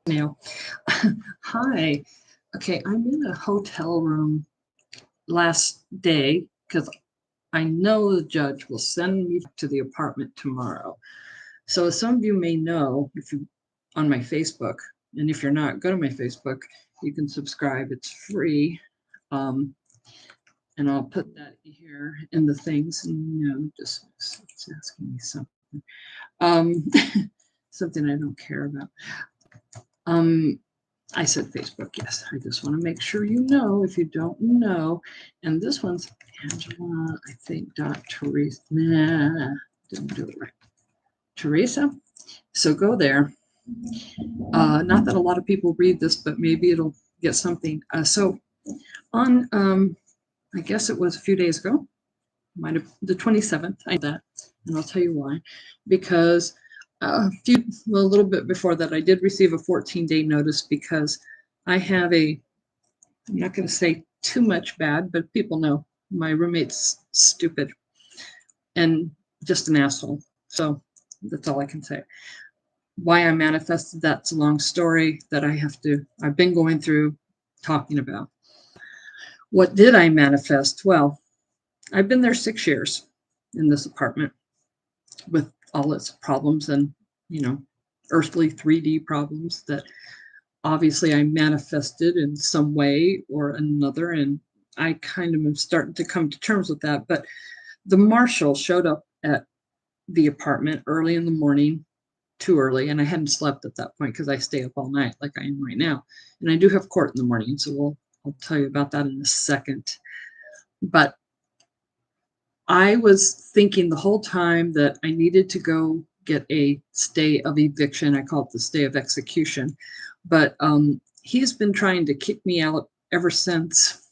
Now, hi. Okay, I'm in a hotel room last day because I know the judge will send me to the apartment tomorrow. So, as some of you may know, if you on my Facebook, and if you're not, go to my Facebook. You can subscribe; it's free. Um, and I'll put that here in the things. No, just it's asking me something. Um, something I don't care about. Um, I said Facebook, yes. I just want to make sure you know if you don't know. And this one's Angela, I think, Teresa. Nah, didn't do it right. Teresa. So go there. Not that a lot of people read this, but maybe it'll get something. So on, I guess it was a few days ago, might have the 27th, I know that, and I'll tell you why. Because a little bit before that, I did receive a 14-day notice because I have I'm not going to say too much bad, but people know my roommate's stupid and just an asshole. So that's all I can say. Why I manifested, that's a long story that I've been going through talking about. What did I manifest? Well, I've been there 6 years in this apartment with all its problems and, earthly 3D problems that obviously I manifested in some way or another. And I kind of am starting to come to terms with that. But the marshal showed up at the apartment early in the morning, too early. And I hadn't slept at that point because I stay up all night like I am right now. And I do have court in the morning. So I'll tell you about that in a second. But I was thinking the whole time that I needed to go get a stay of eviction. I call it the stay of execution. But he's been trying to kick me out ever since,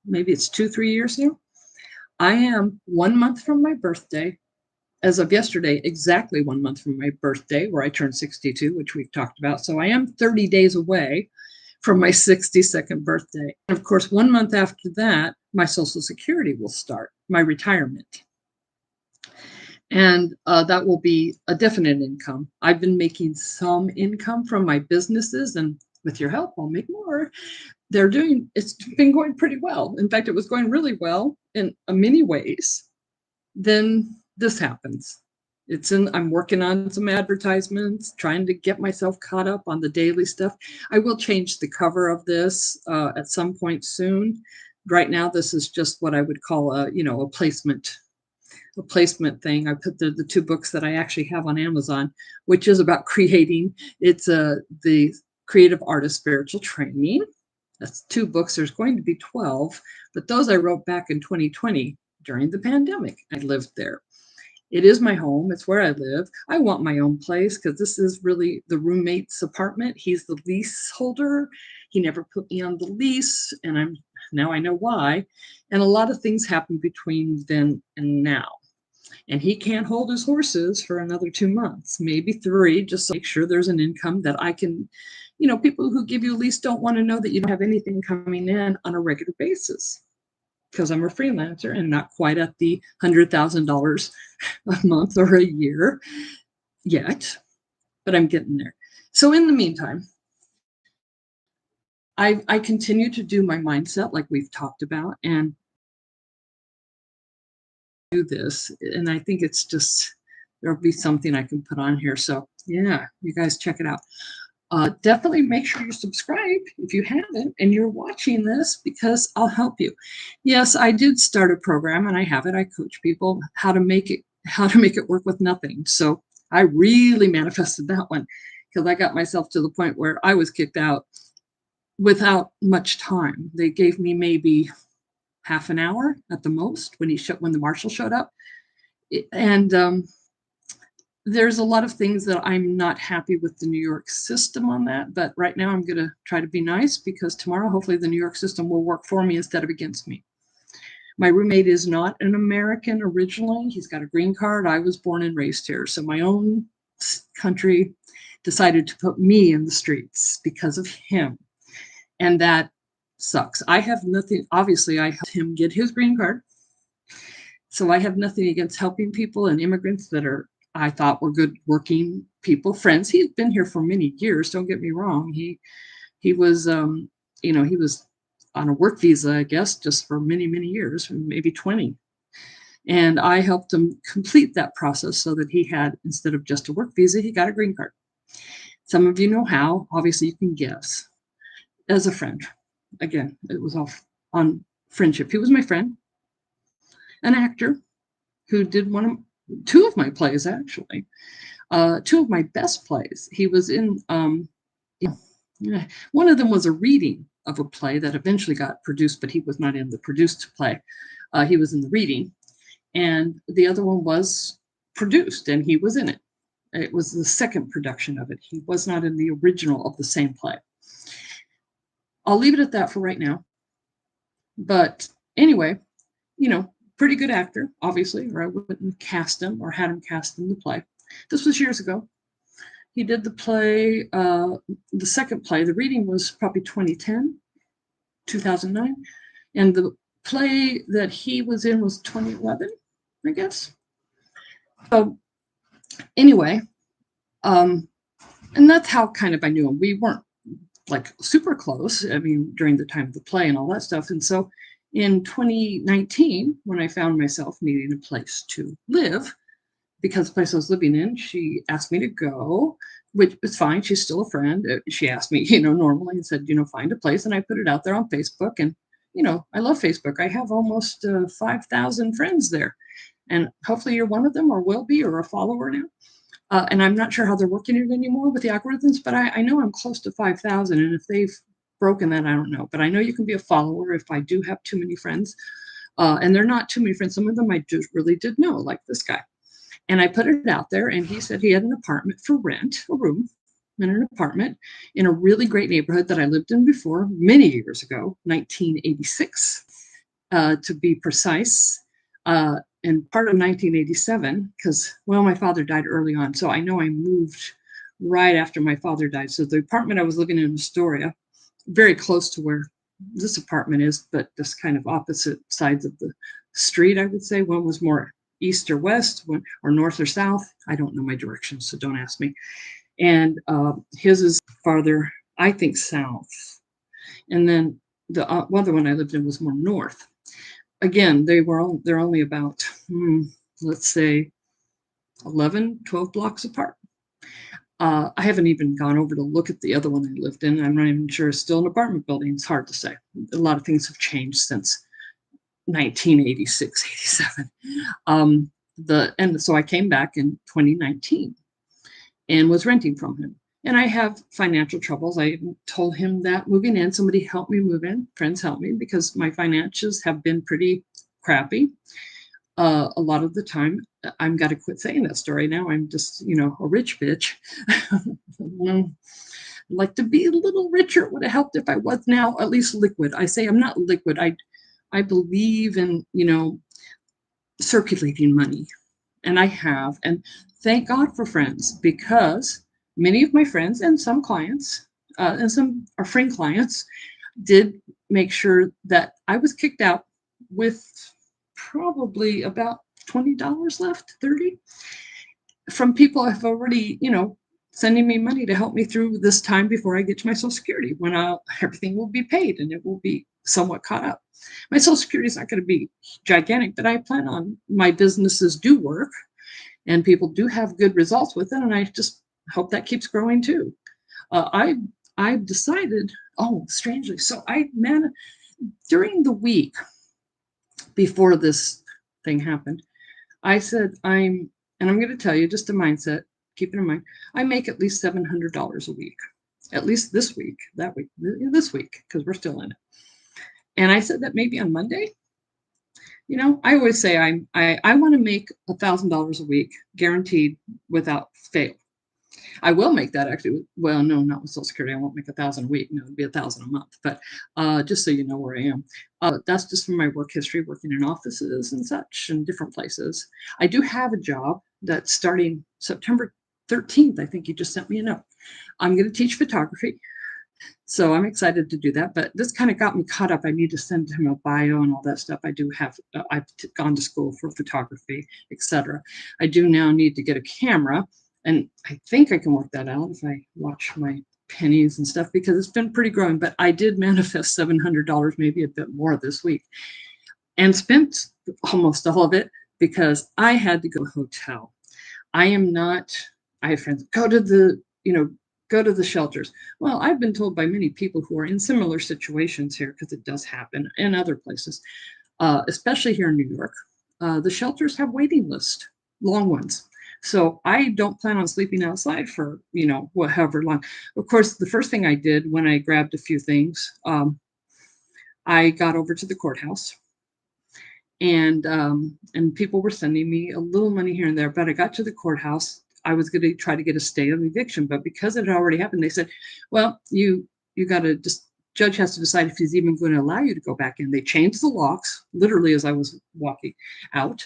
maybe it's 2-3 years now. I am 1 month from my birthday. As of yesterday, exactly 1 month from my birthday, where I turned 62, which we've talked about. So I am 30 days away from my 62nd birthday. And of course, 1 month after that, my Social Security will start, my retirement. And that will be a definite income. I've been making some income from my businesses, and with your help, I'll make more. It's been going pretty well. In fact, it was going really well in many ways. Then this happens. I'm working on some advertisements, trying to get myself caught up on the daily stuff. I will change the cover of this at some point soon. Right now, this is just what I would call a placement thing. I put the two books that I actually have on Amazon, which is about creating. It's the Creative Artist Spiritual Training. That's 2 books. There's going to be 12, but those I wrote back in 2020 during the pandemic. I lived there. It is my home. It's where I live. I want my own place because this is really the roommate's apartment. He's the leaseholder. He never put me on the lease, and now I know why. And a lot of things happen between then and now. And he can't hold his horses for another 2 months, maybe 3, just to make sure there's an income that I can, people who give you a lease don't want to know that you don't have anything coming in on a regular basis because I'm a freelancer and not quite at the $100,000 a month or a year yet, but I'm getting there. So in the meantime, I continue to do my mindset like we've talked about and do this. And I think it's just, there'll be something I can put on here. So yeah, you guys check it out. Definitely make sure you subscribe if you haven't and you're watching this because I'll help you. Yes, I did start a program and I have it. I coach people how to make it work with nothing. So I really manifested that one because I got myself to the point where I was kicked out without much time. They gave me maybe half an hour at the most when the marshal showed up. And there's a lot of things that I'm not happy with the New York system on that, but right now I'm going to try to be nice because tomorrow, hopefully the New York system will work for me instead of against me. My roommate is not an American originally. He's got a green card. I was born and raised here. So my own country decided to put me in the streets because of him. And that sucks. I have nothing. Obviously, I helped him get his green card. So I have nothing against helping people and immigrants that are I thought were good working people, friends. He'd been here for many years. Don't get me wrong. He was, he was on a work visa, I guess, just for many, many years, maybe 20. And I helped him complete that process so that he had, instead of just a work visa, he got a green card. Some of you know how. Obviously, you can guess. As a friend, again, it was all on friendship. He was my friend, an actor who did two of my plays, actually, two of my best plays. He was in, one of them was a reading of a play that eventually got produced, but he was not in the produced play. He was in the reading. And the other one was produced, and he was in it. It was the second production of it. He was not in the original of the same play. I'll leave it at that for right now. But anyway, pretty good actor, obviously, or I wouldn't cast him or had him cast in the play. This was years ago. He did the play, the second play. The reading was probably 2010, 2009. And the play that he was in was 2011, I guess. So anyway, and that's how kind of I knew him. We weren't like super close, I mean, during the time of the play and all that stuff. And so in 2019, when I found myself needing a place to live, because the place I was living in, she asked me to go, which is fine. She's still a friend. She asked me, normally, and said, find a place. And I put it out there on Facebook. And, I love Facebook. I have almost 5,000 friends there. And hopefully you're one of them or will be or a follower now. And I'm not sure how they're working it anymore with the algorithms, but I know I'm close to 5,000. And if they've broken that, I don't know. But I know you can be a follower if I do have too many friends. And they're not too many friends. Some of them I just really did know, like this guy. And I put it out there, and he said he had an apartment for rent, a room in an apartment in a really great neighborhood that I lived in before, many years ago, 1986, to be precise. And part of 1987, because, my father died early on. So I know I moved right after my father died. So the apartment I was living in Astoria, very close to where this apartment is, but just kind of opposite sides of the street, I would say. One was more east or west, or north or south. I don't know my directions, so don't ask me. And his is farther, I think, south. And then the other one I lived in was more north. Again, they're only about, let's say, 11, 12 blocks apart. I haven't even gone over to look at the other one I lived in. I'm not even sure it's still an apartment building. It's hard to say. A lot of things have changed since 1986, 87. And so I came back in 2019 and was renting from him. And I have financial troubles. I told him that moving in, somebody helped me move in. Friends helped me because my finances have been pretty crappy. A lot of the time, I've got to quit saying that story now. I'm just, a rich bitch. I'd like to be a little richer. It would have helped if I was now at least liquid. I say I'm not liquid. I believe in, circulating money. And I have. And thank God for friends, because many of my friends and some clients, and some are friend clients, did make sure that I was kicked out with probably about $20 left, 30, from people I've already, sending me money to help me through this time before I get to my Social Security, when everything will be paid and it will be somewhat caught up. My Social Security is not going to be gigantic, but I plan on my businesses do work and people do have good results with it. And I just hope that keeps growing too. I've decided, strangely, so during the week before this thing happened, I said, and I'm going to tell you just a mindset, keep it in mind, I make at least $700 a week, at least this week, this week, because we're still in it. And I said that maybe on Monday. I always say I want to make $1,000 a week, guaranteed, without fail. I will make that actually. Well, no, not with Social Security. I won't make 1,000 a week. No, it'd be 1,000 a month. But just so you know where I am, that's just from my work history, working in offices and such and different places. I do have a job that's starting September 13th. I think you just sent me a note. I'm going to teach photography. So I'm excited to do that, but this kind of got me caught up. I need to send him a bio and all that stuff. I do have, gone to school for photography, etc. I do now need to get a camera, and I think I can work that out if I watch my pennies and stuff, because it's been pretty growing. But I did manifest $700, maybe a bit more this week, and spent almost all of it because I had to go to a hotel. I am not, I have friends, go to the, go to the shelters. Well, I've been told by many people who are in similar situations here, because it does happen in other places, especially here in New York, the shelters have waiting lists, long ones. So I don't plan on sleeping outside for, however long. Of course, the first thing I did when I grabbed a few things, I got over to the courthouse, and people were sending me a little money here and there. But I got to the courthouse. I was going to try to get a stay of eviction, but because it had already happened, they said, "Well, you got to just judge has to decide if he's even going to allow you to go back in." They changed the locks literally as I was walking out,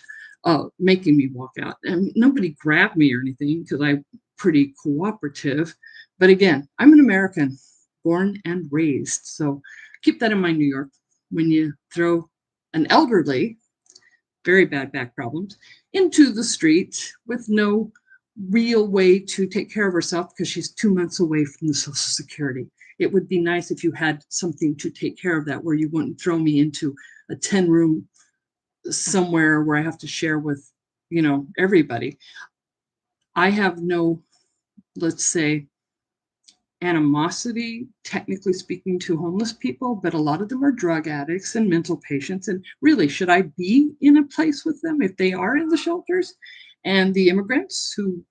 making me walk out, and nobody grabbed me or anything because I'm pretty cooperative. But again, I'm an American, born and raised, so keep that in mind, New York, when you throw an elderly, very bad back problems, into the street with no real way to take care of herself because she's 2 months away from the Social Security. It would be nice if you had something to take care of that, where you wouldn't throw me into a 10-room somewhere where I have to share with, everybody. I have no, let's say, animosity, technically speaking, to homeless people, but a lot of them are drug addicts and mental patients. And really, should I be in a place with them if they are in the shelters? And the immigrants who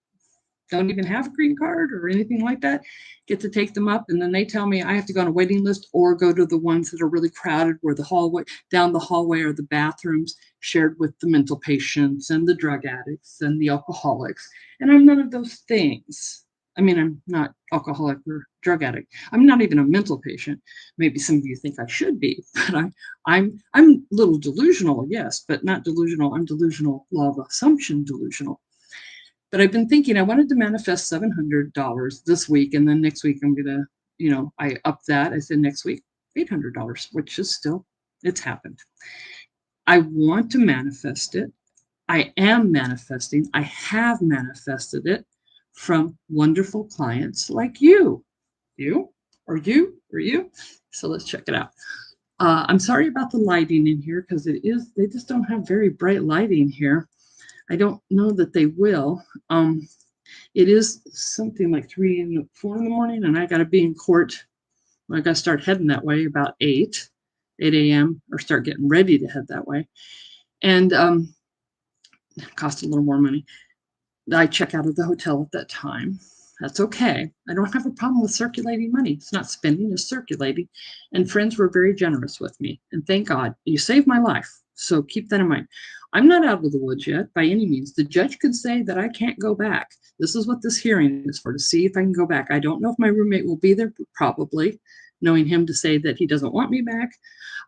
don't even have a green card or anything like that get to take them up, and then they tell me I have to go on a waiting list or go to the ones that are really crowded, where the hallway, down the hallway, are the bathrooms shared with the mental patients and the drug addicts and the alcoholics. And I'm none of those things. I mean, I'm not alcoholic or drug addict. I'm not even a mental patient. Maybe some of you think I should be, but I'm a little delusional, yes, but not delusional. I'm delusional, law of assumption delusional. But I've been thinking I wanted to manifest $700 this week, and then next week I'm gonna, I up that. I said next week $800, which is still, it's happened. I want to manifest it. I am manifesting. I have manifested it from wonderful clients like you, you, or you, or you. So let's check it out. I'm sorry about the lighting in here, because they just don't have very bright lighting here. I don't know that they will. It is something like 4 in the morning, and I got to be in court. I got to start heading that way about 8 a.m., or start getting ready to head that way. And it costs a little more money. I check out of the hotel at that time. That's okay. I don't have a problem with circulating money. It's not spending, it's circulating. And friends were very generous with me. And thank God, you saved my life. So keep that in mind. I'm not out of the woods yet by any means. The judge could say that I can't go back. This is what this hearing is for, to see if I can go back. I don't know if my roommate will be there, probably, knowing him to say that he doesn't want me back.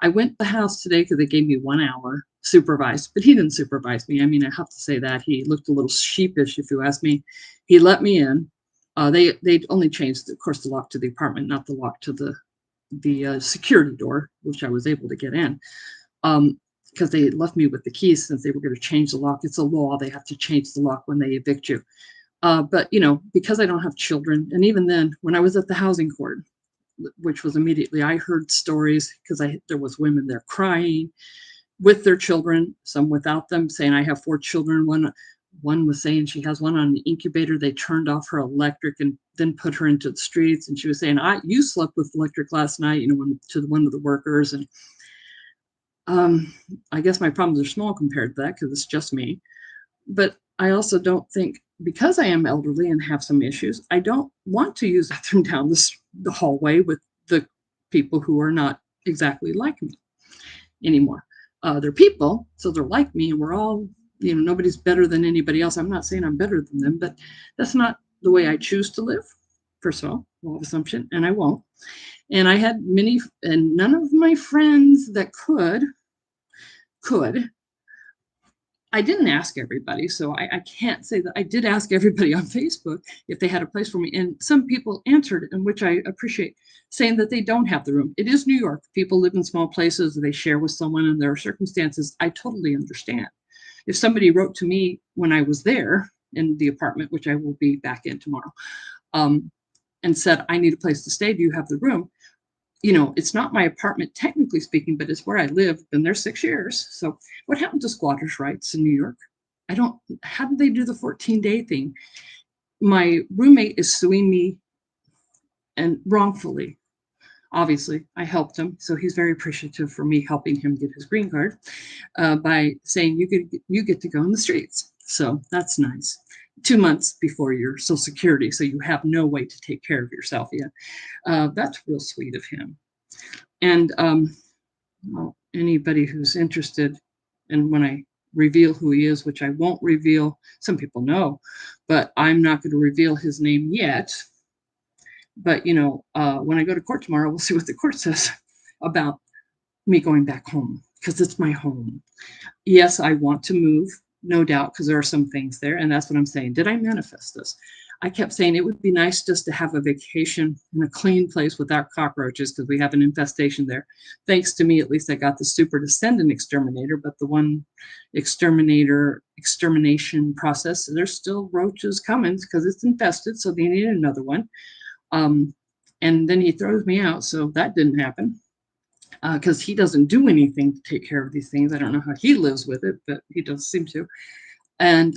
I went to the house today because they gave me 1 hour supervised, but he didn't supervise me. I mean, I have to say that he looked a little sheepish, if you ask me. He let me in. They only changed, of course, the lock to the apartment, not the lock to the security door, which I was able to get in, because they left me with the keys since they were going to change the lock. It's a law; they have to change the lock when they evict you. But because I don't have children, and even then, when I was at the housing court, which was immediately, I heard stories, because there was women there crying with their children, some without them, saying, I have 4 children. One was saying she has one on an incubator. They turned off her electric and then put her into the streets. And she was saying, you slept with electric last night, to one of the workers. And I guess my problems are small compared to that, because it's just me. But I also don't think, because I am elderly and have some issues, I don't want to use the bathroom down the hallway with the people who are not exactly like me anymore. They're people, so they're like me, and we're all, nobody's better than anybody else. I'm not saying I'm better than them, but that's not the way I choose to live. First of all, law of assumption, and I won't. And I had many, and none of my friends that could, I didn't ask everybody, so I can't say that. I did ask everybody on Facebook if they had a place for me, and some people answered, and which I appreciate, saying that they don't have the room. It is New York. People live in small places. They share with someone, and there are circumstances. I totally understand. If somebody wrote to me when I was there in the apartment, which I will be back in tomorrow, um, and said, I need a place to stay. Do you have the room? It's not my apartment, technically speaking, but it's where I live. Been there 6 years. So what happened to squatters' rights in New York? How did they do the 14-day thing? My roommate is suing me, and wrongfully. Obviously, I helped him. So he's very appreciative for me helping him get his green card by saying you get to go in the streets. So that's nice. 2 months before your Social Security, so you have no way to take care of yourself yet. That's real sweet of him. And well, anybody who's interested, and when I reveal who he is, which I won't reveal, some people know, but I'm not going to reveal his name yet. But when I go to court tomorrow, we'll see what the court says about me going back home, because it's my home. Yes, I want to move, no doubt, because there are some things there, and that's what I'm saying. Did I manifest this? I kept saying it would be nice just to have a vacation in a clean place without cockroaches, because we have an infestation there. Thanks to me, at least I got the super descendant exterminator, but the one extermination process, there's still roaches coming because it's infested, so they need another one. And then he throws me out, so that didn't happen. Because he doesn't do anything to take care of these things. I don't know how he lives with it, but he does seem to. And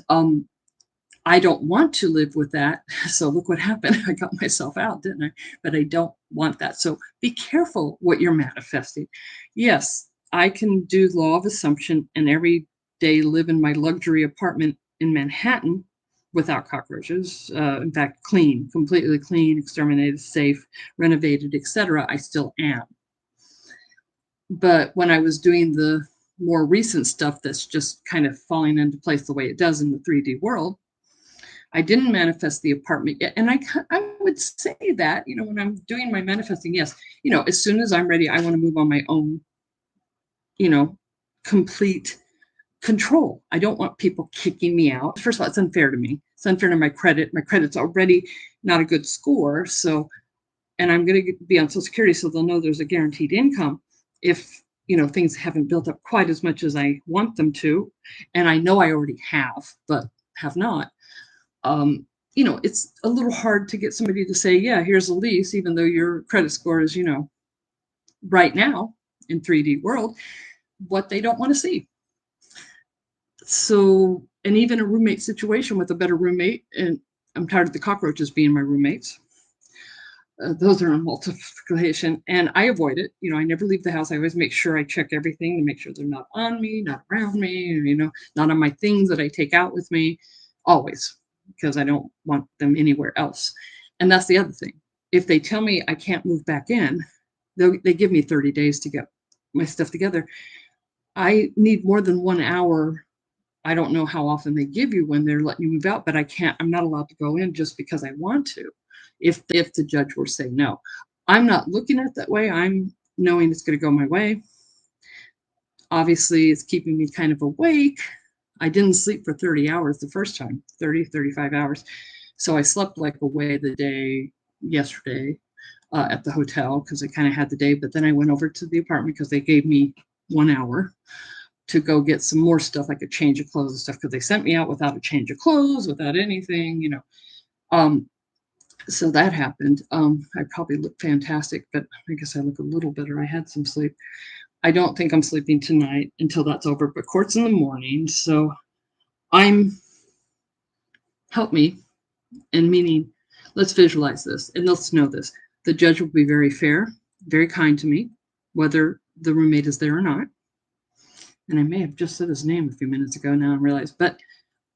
I don't want to live with that. So look what happened. I got myself out, didn't I? But I don't want that. So be careful what you're manifesting. Yes, I can do law of assumption and every day live in my luxury apartment in Manhattan without cockroaches. In fact, clean, completely clean, exterminated, safe, renovated, etc. I still am. But when I was doing the more recent stuff that's just kind of falling into place the way it does in the 3D world, I didn't manifest the apartment yet. And I would say that, when I'm doing my manifesting, yes, as soon as I'm ready, I want to move on my own, complete control. I don't want people kicking me out. First of all, it's unfair to me. It's unfair to my credit. My credit's already not a good score. So, and I'm going to be on Social Security, so they'll know there's a guaranteed income if things haven't built up quite as much as I want them to, and I know I already have, but have not. It's a little hard to get somebody to say, yeah, here's a lease, even though your credit score is, right now in 3D world, what they don't want to see. So, and even a roommate situation with a better roommate, and I'm tired of the cockroaches being my roommates. Those are on multiplication, and I avoid it. I never leave the house. I always make sure I check everything to make sure they're not on me, not around me, not on my things that I take out with me, always, because I don't want them anywhere else. And that's the other thing. If they tell me I can't move back in, they give me 30 days to get my stuff together. I need more than 1 hour. I don't know how often they give you when they're letting you move out, but I'm not allowed to go in just because I want to. If the judge were to say no, I'm not looking at it that way. I'm knowing it's going to go my way. Obviously, it's keeping me kind of awake. I didn't sleep for 30 hours the first time, 35 hours. So I slept like away the day yesterday at the hotel because I kind of had the day. But then I went over to the apartment because they gave me 1 hour to go get some more stuff, like a change of clothes and stuff, because they sent me out without a change of clothes, without anything, So that happened. I probably look fantastic, but I guess I look a little better. I had some sleep. I don't think I'm sleeping tonight until that's over, but court's in the morning. So help me, and meaning, let's visualize this and let's know this. The judge will be very fair, very kind to me, whether the roommate is there or not. And I may have just said his name a few minutes ago now I realize, but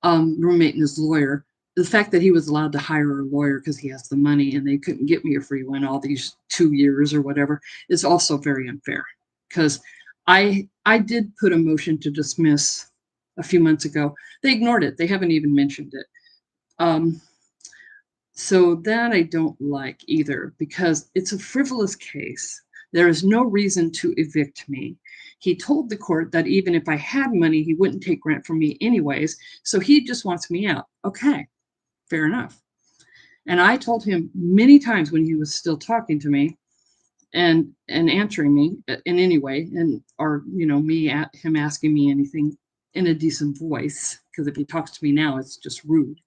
roommate and his lawyer, the fact that he was allowed to hire a lawyer because he has the money and they couldn't get me a free one all these 2 years or whatever is also very unfair, because I did put a motion to dismiss a few months ago. They ignored it. They haven't even mentioned it. So that I don't like either, because it's a frivolous case. There is no reason to evict me. He told the court that even if I had money, he wouldn't take rent from me anyways. So he just wants me out. Okay, fair enough. And I told him many times when he was still talking to me and answering me in any way, and or me at him asking me anything in a decent voice, because if he talks to me now, it's just rude.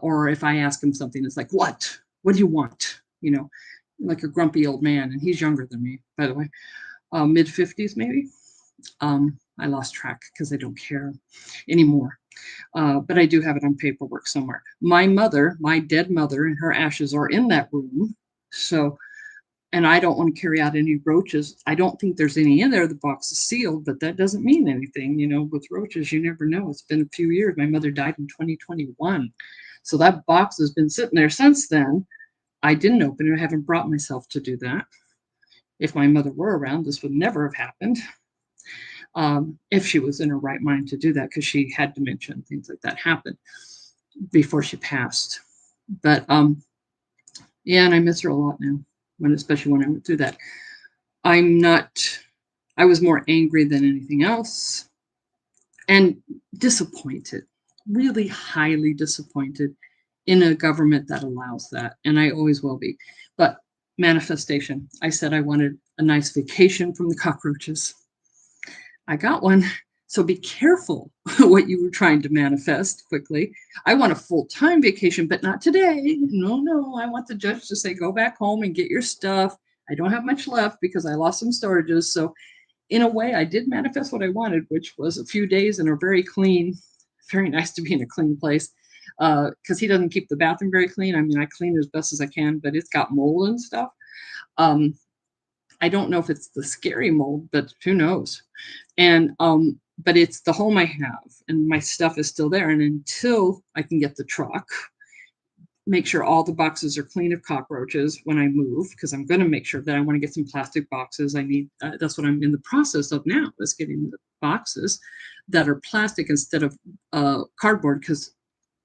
Or if I ask him something, it's like, what do you want? Like a grumpy old man. And he's younger than me, by the way, mid-50s maybe. I lost track because I don't care anymore. But I do have it on paperwork somewhere. My mother, my dead mother, and her ashes are in that room. So, and I don't want to carry out any roaches. I don't think there's any in there. The box is sealed, but that doesn't mean anything. With roaches, you never know. It's been a few years. My mother died in 2021. So that box has been sitting there since then. I didn't open it. I haven't brought myself to do that. If my mother were around, this would never have happened. If she was in her right mind to do that, because she had dementia and things like that happened before she passed. But yeah, and I miss her a lot now, especially when I went through that. I was more angry than anything else and disappointed, really highly disappointed in a government that allows that. And I always will be. But manifestation, I said I wanted a nice vacation from the cockroaches. I got one. So be careful what you were trying to manifest quickly. I want a full-time vacation, but not today. No. I want the judge to say, go back home and get your stuff. I don't have much left because I lost some storages. So in a way, I did manifest what I wanted, which was a few days in a very clean, very nice to be in a clean place, because he doesn't keep the bathroom very clean. I mean, I clean as best as I can, but it's got mold and stuff. I don't know if it's the scary mold, but who knows? And but it's the home I have, and my stuff is still there. And until I can get the truck, make sure all the boxes are clean of cockroaches when I move, because I'm going to make sure that I want to get some plastic boxes. I need that's what I'm in the process of now, is getting the boxes that are plastic instead of cardboard, because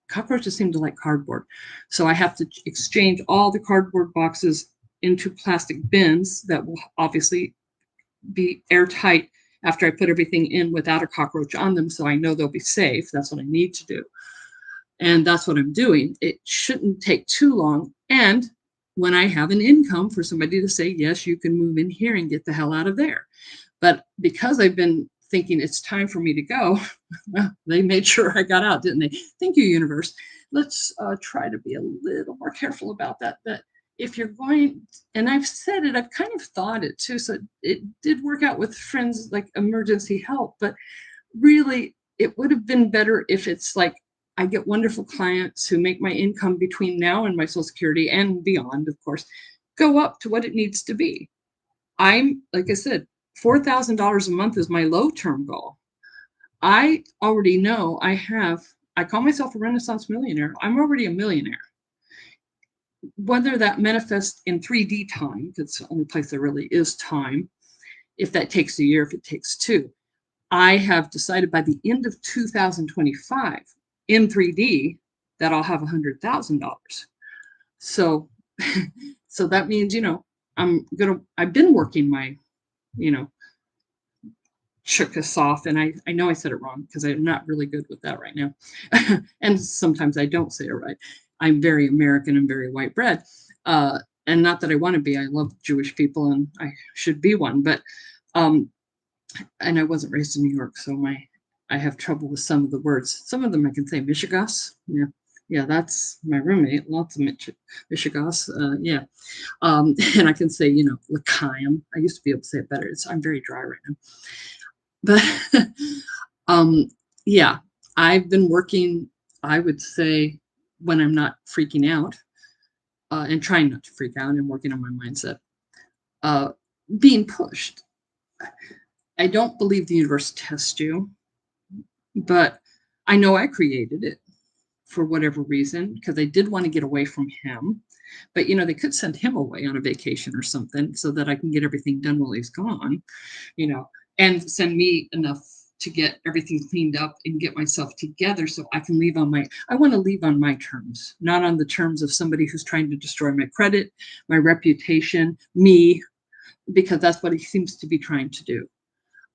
cockroaches seem to like cardboard. So I have to exchange all the cardboard boxes into plastic bins that will obviously be airtight after I put everything in without a cockroach on them, so I know they'll be safe. That's what I need to do. And that's what I'm doing. It shouldn't take too long. And when I have an income for somebody to say, yes, you can move in here and get the hell out of there. But because I've been thinking it's time for me to go, well, they made sure I got out, didn't they? Thank you, universe. Let's try to be a little more careful about that. That if you're going, and I've said it, I've kind of thought it too, so it did work out with friends like emergency help, but really it would have been better if it's like I get wonderful clients who make my income between now and my Social Security and beyond, of course, go up to what it needs to be. I'm, like I said, $4,000 a month is my low term goal. I already know I call myself a Renaissance millionaire. I'm already a millionaire. Whether that manifests in 3D time, that's the only place there really is time, if that takes a year, if it takes two, I have decided by the end of 2025 in 3D that I'll have $100,000. So, so that means, I've been working my, shook us off. And I know I said it wrong because I'm not really good with that right now. And sometimes I don't say it right. I'm very American and very white bread. And not that I want to be. I love Jewish people and I should be one. But and I wasn't raised in New York, so I have trouble with some of the words. Some of them I can say. Michigas, yeah, that's my roommate. Lots of Michigas, yeah. And I can say, L'chaim. I used to be able to say it better. I'm very dry right now. But yeah, I've been working, I would say, when I'm not freaking out, and trying not to freak out and working on my mindset, being pushed. I don't believe the universe tests you, but I know I created it for whatever reason, because I did want to get away from him. But, they could send him away on a vacation or something so that I can get everything done while he's gone, and send me enough to get everything cleaned up and get myself together so I can leave I want to leave on my terms, not on the terms of somebody who's trying to destroy my credit, my reputation, me, because that's what he seems to be trying to do.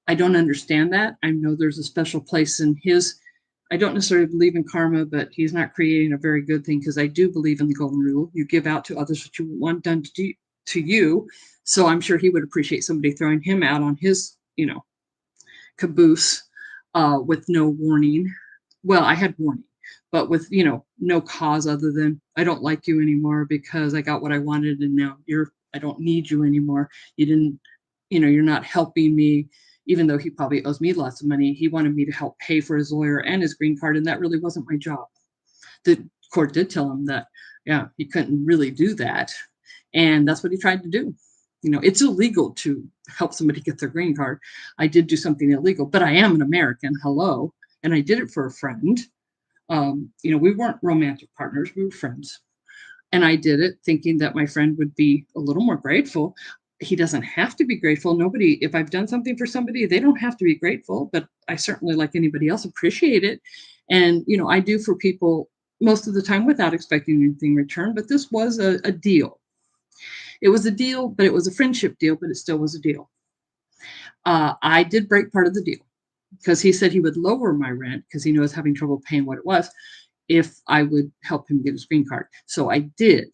I don't understand that. I know there's a special place in his. I don't necessarily believe in karma, but he's not creating a very good thing, because I do believe in the golden rule. You give out to others what you want done to you. So I'm sure he would appreciate somebody throwing him out on his, caboose, with no warning. Well, I had warning, but with, no cause other than I don't like you anymore because I got what I wanted, and now I don't need you anymore. You didn't, you're not helping me. Even though he probably owes me lots of money, he wanted me to help pay for his lawyer and his green card, and that really wasn't my job. The court did tell him that, yeah, he couldn't really do that, and that's what he tried to do. It's illegal to help somebody get their green card. I did do something illegal, but I am an American. Hello. And I did it for a friend. We weren't romantic partners, we were friends. And I did it thinking that my friend would be a little more grateful. He doesn't have to be grateful. Nobody, if I've done something for somebody, they don't have to be grateful, but I certainly, like anybody else, appreciate it. And, I do for people most of the time without expecting anything in return. But this was a deal. It was a deal, but it was a friendship deal, but it still was a deal. I did break part of the deal because he said he would lower my rent because he knew I was having trouble paying what it was if I would help him get his green card. So I did.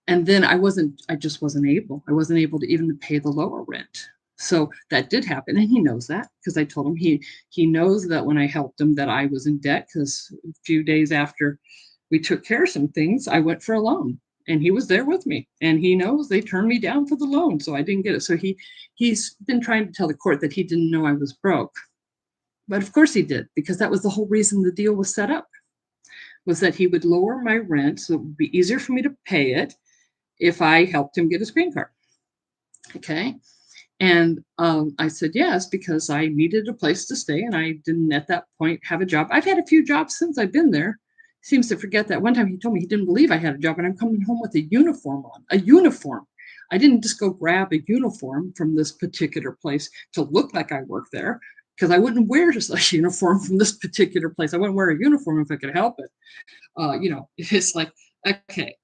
And then I just wasn't able. I wasn't able to even pay the lower rent. So that did happen. And he knows that because I told him he knows that when I helped him that I was in debt, because a few days after we took care of some things, I went for a loan. And he was there with me, and he knows they turned me down for the loan, so I didn't get it. So he's been trying to tell the court that he didn't know I was broke, but of course he did, because that was the whole reason the deal was set up, was that he would lower my rent so it would be easier for me to pay it if I helped him get his green card. Okay. And I said yes, because I needed a place to stay, and I didn't at that point have a job. I've had a few jobs since I've been there. He seems to forget that. One time he told me he didn't believe I had a job, and I'm coming home with a uniform on. A uniform. I didn't just go grab a uniform from this particular place to look like I work there, because I wouldn't wear just a uniform from this particular place. I wouldn't wear a uniform if I could help it. It's like, okay,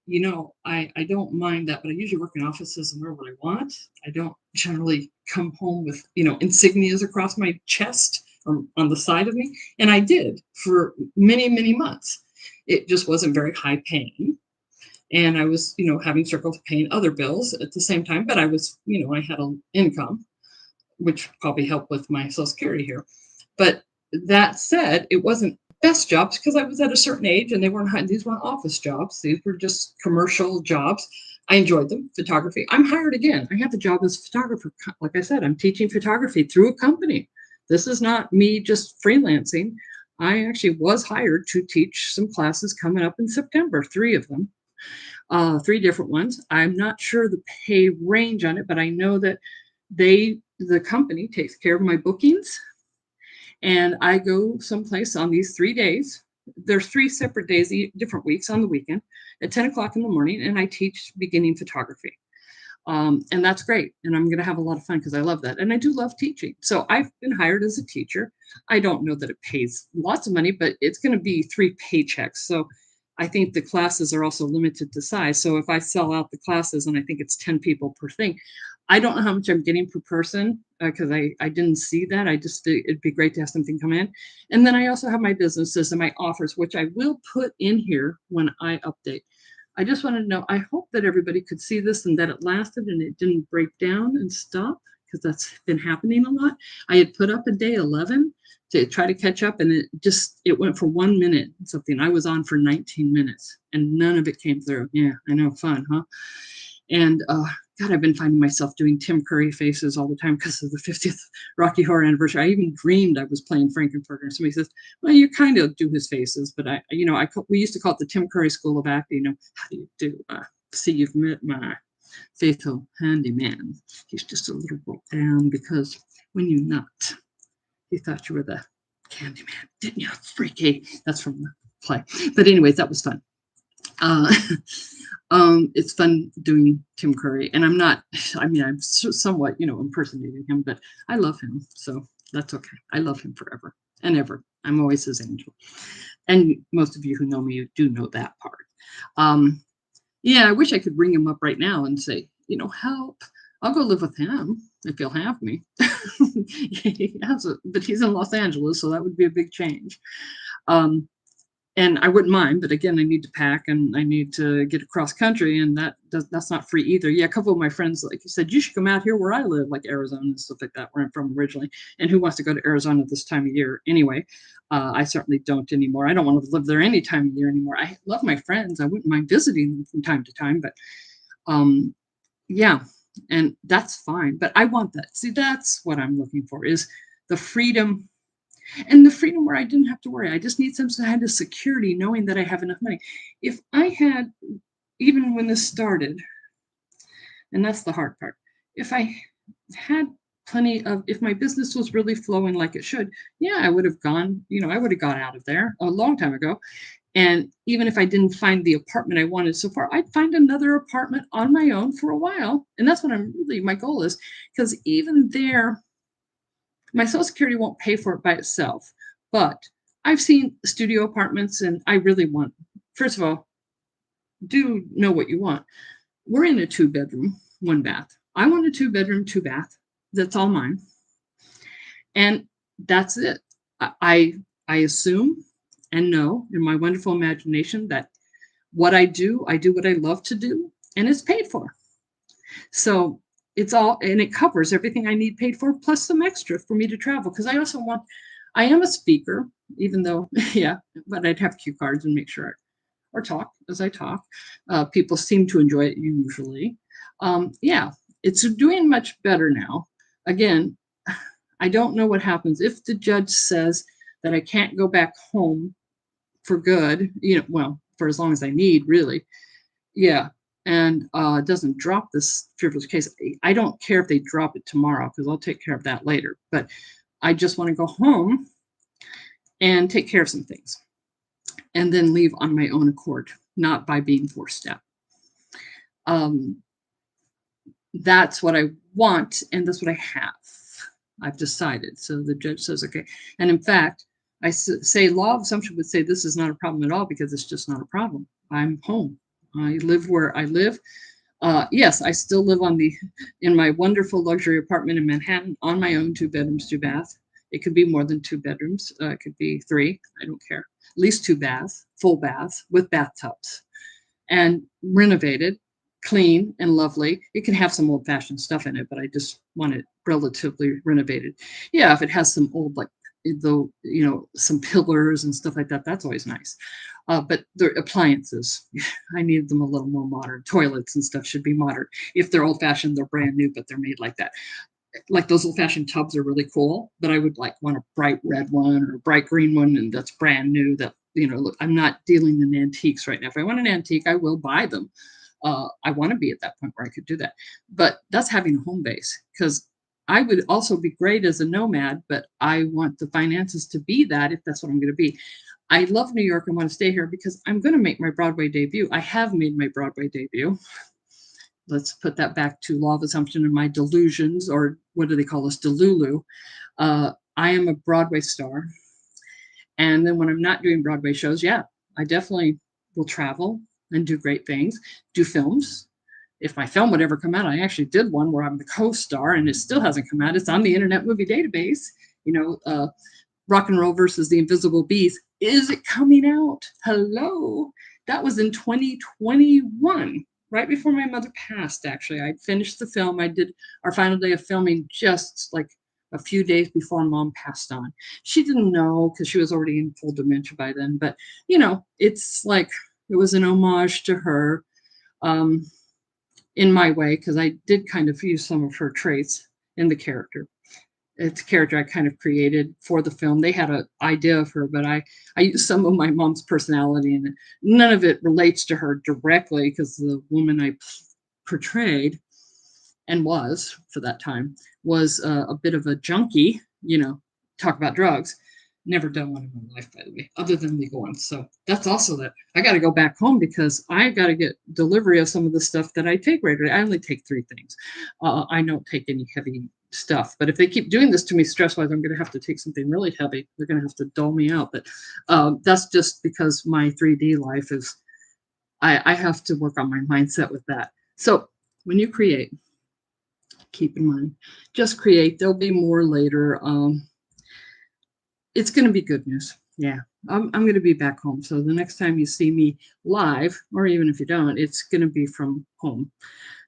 I don't mind that, but I usually work in offices and wear what I want. I don't generally come home with, insignias across my chest or on the side of me. And I did for many, many months. It just wasn't very high paying. And I was, having struggles paying other bills at the same time, but I was, I had an income, which probably helped with my Social Security here. But that said, it wasn't best jobs because I was at a certain age, and these weren't office jobs. These were just commercial jobs. I enjoyed them. Photography. I'm hired again. I have a job as a photographer. Like I said, I'm teaching photography through a company. This is not me just freelancing. I actually was hired to teach some classes coming up in September, 3 of them, 3 different ones. I'm not sure the pay range on it, but I know that the company takes care of my bookings, and I go someplace on these 3 days. There's 3 separate days, different weeks on the weekend at 10 o'clock in the morning, and I teach beginning photography. And that's great. And I'm going to have a lot of fun because I love that. And I do love teaching. So I've been hired as a teacher. I don't know that it pays lots of money, but it's going to be 3 paychecks. So I think the classes are also limited to size. So if I sell out the classes, and I think it's 10 people per thing, I don't know how much I'm getting per person because I didn't see that. It'd be great to have something come in. And then I also have my businesses and my offers, which I will put in here when I update. I just wanted to know, I hope that everybody could see this and that it lasted and it didn't break down and stop, because that's been happening a lot. I had put up a day 11 to try to catch up, and it went for 1 minute and something. I was on for 19 minutes and none of it came through. Yeah, I know, fun, huh? And God, I've been finding myself doing Tim Curry faces all the time because of the 50th Rocky Horror Anniversary. I even dreamed I was playing Frankenfurter. And somebody says, well, you kind of do his faces, but we used to call it the Tim Curry School of Acting. How do you do? See, you've met my faithful handyman. He's just a little broke down because when you knocked, he thought you were the Candyman, didn't you? Freaky. That's from the play. But anyways, that was fun. It's fun doing Tim Curry, and I'm somewhat, impersonating him, but I love him, so that's okay. I love him forever and ever. I'm always his angel. And most of you who know me do know that part. Yeah, I wish I could ring him up right now and say, help. I'll go live with him if he'll have me. But he's in Los Angeles, so that would be a big change. Um, and I wouldn't mind, but again, I need to pack and I need to get across country, and that's not free either. Yeah, a couple of my friends, like you said, you should come out here where I live, like Arizona and stuff like that, where I'm from originally. And who wants to go to Arizona this time of year anyway? I certainly don't anymore. I don't want to live there any time of year anymore. I love my friends. I wouldn't mind visiting them from time to time, but um, yeah, and that's fine. But I want that. See, that's what I'm looking for is the freedom and the freedom where I didn't have to worry. I just need some kind of security knowing that I have enough money. If I had, even when this started, and that's the hard part, if I had plenty of, if my business was really flowing like it should, yeah, I would have gone, I would have got out of there a long time ago. And even if I didn't find the apartment I wanted so far, I'd find another apartment on my own for a while. And that's what my goal is. Because even there, my Social Security won't pay for it by itself. But I've seen studio apartments and I really want, first of all, do know what you want. We're in a 2-bedroom, 1 bath. I want a 2-bedroom, 2 bath. That's all mine. And that's it. I assume and know in my wonderful imagination that what I do what I love to do, and it's paid for. So it's all, and it covers everything I need paid for, plus some extra for me to travel. Because I am a speaker, even though, yeah, but I'd have cue cards and make sure, or talk as I talk. People seem to enjoy it usually. Yeah, it's doing much better now. Again, I don't know what happens if the judge says that I can't go back home for good, well, for as long as I need, really. Yeah. And doesn't drop this frivolous case. I don't care if they drop it tomorrow because I'll take care of that later. But I just want to go home and take care of some things and then leave on my own accord, not by being forced out. That's what I want, and that's what I have. I've decided. So the judge says, okay. And in fact, I say law of assumption would say this is not a problem at all because it's just not a problem. I'm home. I live where I live. Yes, I still live in my wonderful luxury apartment in Manhattan on my own, 2 bedrooms, 2 baths. It could be more than 2 bedrooms. It could be 3. I don't care. At least 2 baths, full baths with bathtubs, and renovated, clean and lovely. It can have some old-fashioned stuff in it, but I just want it relatively renovated. Yeah, if it has some old, like some pillars and stuff like that, that's always nice. But the appliances, I need them a little more modern. Toilets and stuff should be modern. If they're old-fashioned, they're brand new, but they're made like that. Like those old-fashioned tubs are really cool, but I would want a bright red one or a bright green one, and that's brand new. That look, I'm not dealing in antiques right now. If I want an antique, I will buy them. I want to be at that point where I could do that. But that's having a home base, because I would also be great as a nomad, but I want the finances to be that if that's what I'm going to be. I love New York and want to stay here because I'm going to make my Broadway debut. I have made my Broadway debut. Let's put that back to law of assumption and my delusions, or what do they call us, delulu. I am a Broadway star. And then when I'm not doing Broadway shows, yeah, I definitely will travel and do great things, do films. If my film would ever come out, I actually did one where I'm the co-star and it still hasn't come out. It's on the Internet Movie Database, Rock and Roll versus the Invisible Bees. Is it coming out? Hello. That was in 2021, right before my mother passed, actually. I finished the film. I did our final day of filming just like a few days before Mom passed on. She didn't know because she was already in full dementia by then. But, it's like it was an homage to her in my way, because I did kind of use some of her traits in the character. It's a character I kind of created for the film. They had an idea of her, but I used some of my mom's personality, and none of it relates to her directly because the woman I portrayed and was for that time was a bit of a junkie, talk about drugs. Never done one in my life, by the way, other than legal ones. So that's also that I got to go back home because I got to get delivery of some of the stuff that I take regularly. I only take 3 things. I don't take any heavy stuff, but if they keep doing this to me stress-wise, I'm going to have to take something really heavy. They're going to have to dole me out. But that's just because my 3D life is, I have to work on my mindset with that. So when you create, Keep in mind, just create. There'll be more later. It's going to be good news. Yeah, I'm going to be back home. So the next time you see me live, or even if you don't, it's going to be from home.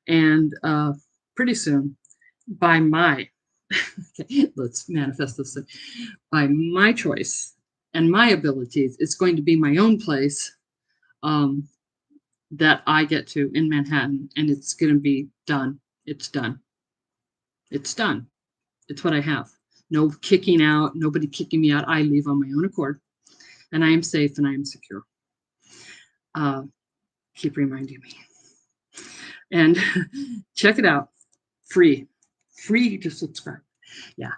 And pretty soon, by my, okay, let's manifest this thing, by my choice and my abilities, it's going to be my own place that I get to in Manhattan, and it's going to be done. It's done. It's done. It's what I have. No kicking out, nobody kicking me out. I leave on my own accord, and I am safe and I am secure. Keep reminding me. And check it out. Free to subscribe. Yeah.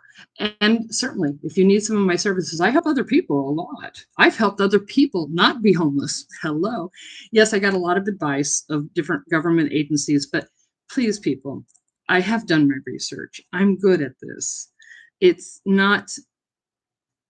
And certainly, if you need some of my services, I help other people a lot. I've helped other people not be homeless. Hello. Yes, I got a lot of advice of different government agencies, but please, people, I have done my research. I'm good at this. It's not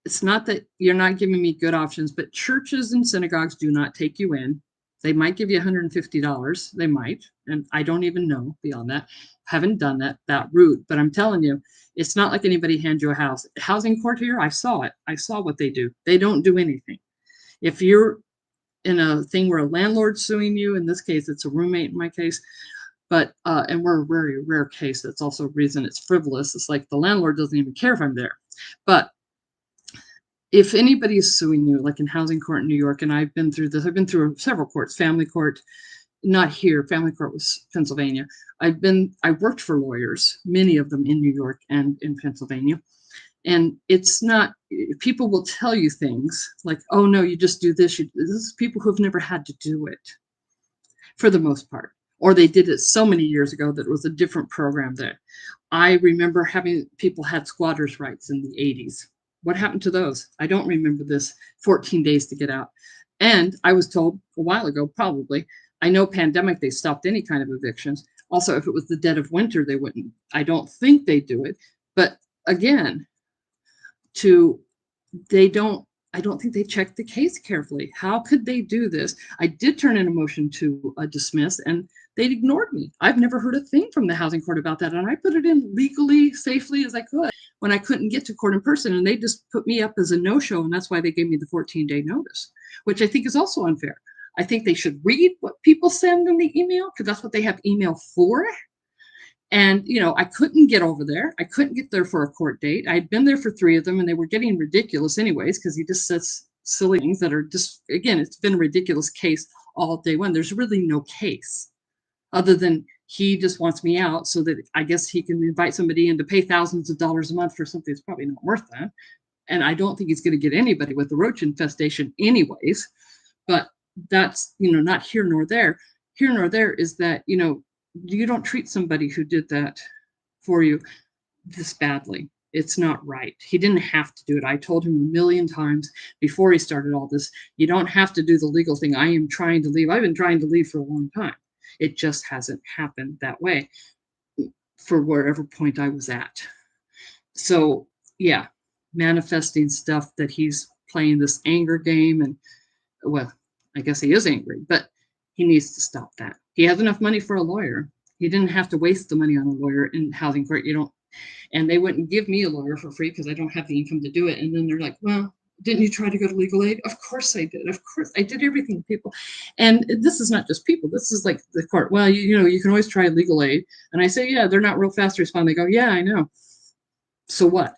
that you're not giving me good options, but churches and synagogues do not take you in. They might give you $150. They might. And I don't even know beyond that. Haven't done that route. But I'm telling you, it's not like anybody hands you a house. Housing court here, I saw it. I saw what they do. They don't do anything. If you're in a thing where a landlord's suing you, in this case, it's a roommate in my case, but and we're a very rare case. That's also a reason it's frivolous. It's like the landlord doesn't even care if I'm there. But if anybody is suing you, like in housing court in New York, and I've been through this, I've been through several courts, family court, not here, family court was Pennsylvania. I worked for lawyers, many of them in New York and in Pennsylvania. And it's not, people will tell you things like, oh no, you just do this. This is people who have never had to do it for the most part. Or they did it so many years ago that it was a different program there. I remember having people had squatters' rights in the 80s. What happened to those? I don't remember this 14 days to get out. And I was told a while ago, probably, I know pandemic, they stopped any kind of evictions. Also, if it was the dead of winter, they wouldn't. I don't think they do it. But again, I don't think they checked the case carefully. How could they do this? I did turn in a motion to dismiss, and they ignored me. I've never heard a thing from the housing court about that. And I put it in legally, safely as I could when I couldn't get to court in person. And they just put me up as a no-show. And that's why they gave me the 14-day notice, which I think is also unfair. I think they should read what people send in the email, because that's what they have email for. And, I couldn't get over there. I couldn't get there for a court date. I'd been there for 3 of them, and they were getting ridiculous anyways, because he just says silly things that are just, again, it's been a ridiculous case all day one. There's really no case other than he just wants me out so that I guess he can invite somebody in to pay thousands of dollars a month for something that's probably not worth that. And I don't think he's going to get anybody with the roach infestation anyways. But that's, not here nor there. Here nor there is that, you don't treat somebody who did that for you this badly. It's not right. He didn't have to do it. I told him a million times before he started all this, you don't have to do the legal thing. I am trying to leave. I've been trying to leave for a long time. It just hasn't happened that way for wherever point I was at. So yeah, manifesting stuff that he's playing this anger game, and well, I guess he is angry, but he needs to stop that. He has enough money for a lawyer. He didn't have to waste the money on a lawyer in housing court. And they wouldn't give me a lawyer for free because I don't have the income to do it. And then they're like, well, didn't you try to go to legal aid? Of course I did. Of course I did everything, people. And this is not just people. This is like the court. Well, you can always try legal aid. And I say, yeah, they're not real fast to respond. They go, yeah, I know. So what?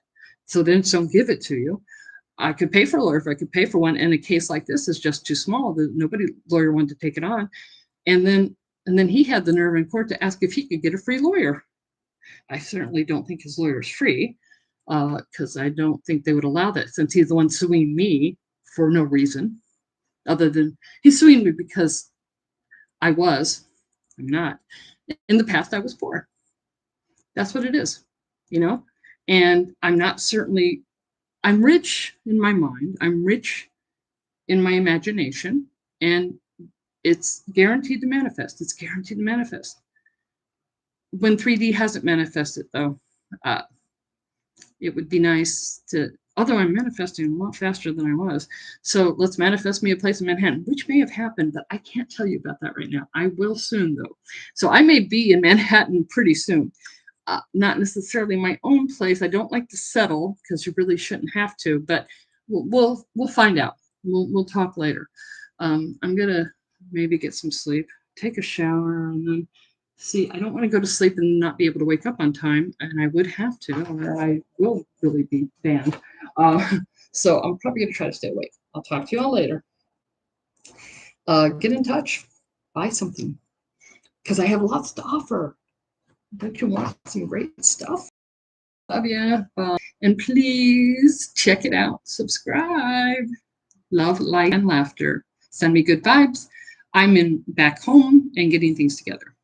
So then don't give it to you. I could pay for a lawyer if I could pay for one. And a case like this is just too small. Nobody lawyer wanted to take it on. And then he had the nerve in court to ask if he could get a free lawyer. I certainly don't think his lawyer is free, because I don't think they would allow that, since he's the one suing me for no reason other than he's suing me because I'm not. In the past, I was poor. That's what it is, and I'm rich in my mind. I'm rich in my imagination, and it's guaranteed to manifest. It's guaranteed to manifest. When 3D hasn't manifested, though, it would be nice to, although I'm manifesting a lot faster than I was. So let's manifest me a place in Manhattan, which may have happened, but I can't tell you about that right now. I will soon, though. So I may be in Manhattan pretty soon. not necessarily my own place. I don't like to settle because you really shouldn't have to, but we'll find out. We'll talk later. I'm gonna maybe get some sleep, take a shower, and then see. I don't want to go to sleep and not be able to wake up on time, and I would have to, or I will really be banned. So I'm probably gonna try to stay awake. I'll talk to you all later. Get in touch, buy something, because I have lots to offer. Don't you want some great stuff? Love ya. And please check it out. Subscribe. Love, light, and laughter. Send me good vibes. I'm in back home and getting things together.